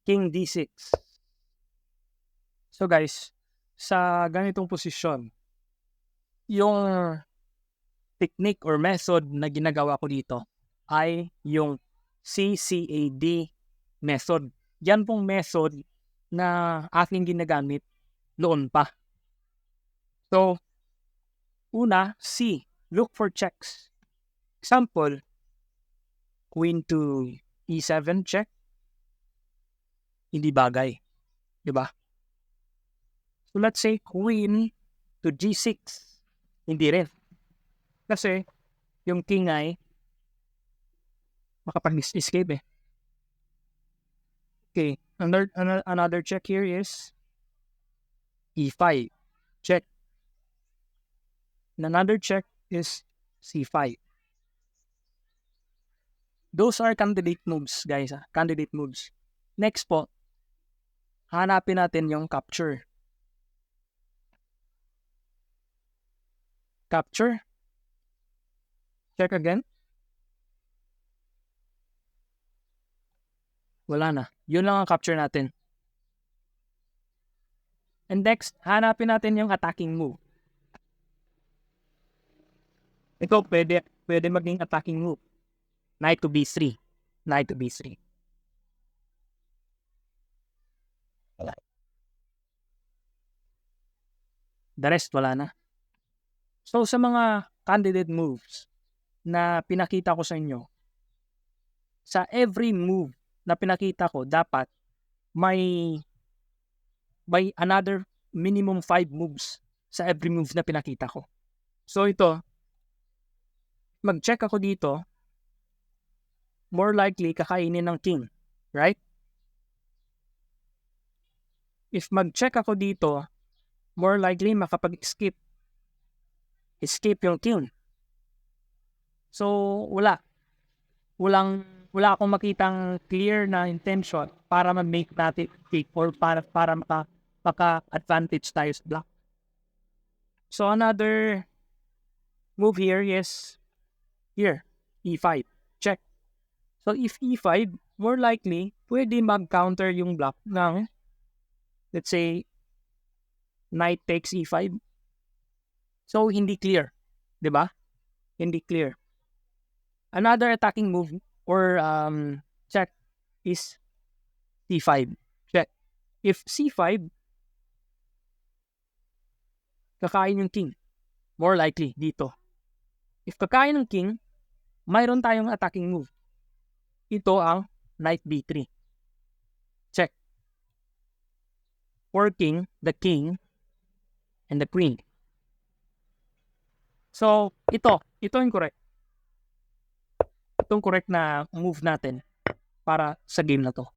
king d6. So guys, sa ganitong posisyon, yung technique or method na ginagawa ko dito ay yung CCAD method. Yan pong method na aking ginagamit noon pa. So, una, C, look for checks. Example, queen to e7 check. Hindi bagay. Diba? So, let's say queen to g6. Hindi rin. Kasi, yung king ay makapag-escape eh. Okay, another check here is e5. Check. And another check is c5. Those are candidate moves, guys. Candidate moves. Next po, hanapin natin yung capture. Capture. Check again. Wala na. Yun lang ang capture natin. And next, hanapin natin yung attacking move. Ito, pwede maging attacking move. Knight to b3. Knight to b3. The rest, wala na. So, sa mga candidate moves na pinakita ko sa inyo, sa every move na pinakita ko, dapat may another minimum 5 moves sa every move na pinakita ko. So, ito, mag-check ako dito, more likely kakainin ng king, right? If mag-check ako dito, more likely makapag-escape yung king. So, wala akong makitang clear na intention para ma-make natin pick or para maka-advantage tayo sa black. So, another move here is here, e5, check. So, if e5, more likely, pwede mag-counter yung black ng, let's say, knight takes e5. So, hindi clear. Diba? Hindi clear. Another attacking move or check is c5. Check. If c5, kakain yung king. More likely, dito. If kakain ng king, mayroon tayong attacking move. Ito ang knight b3. Check. Working the king and the queen. So, ito yung correct. Itong correct na move natin para sa game na to.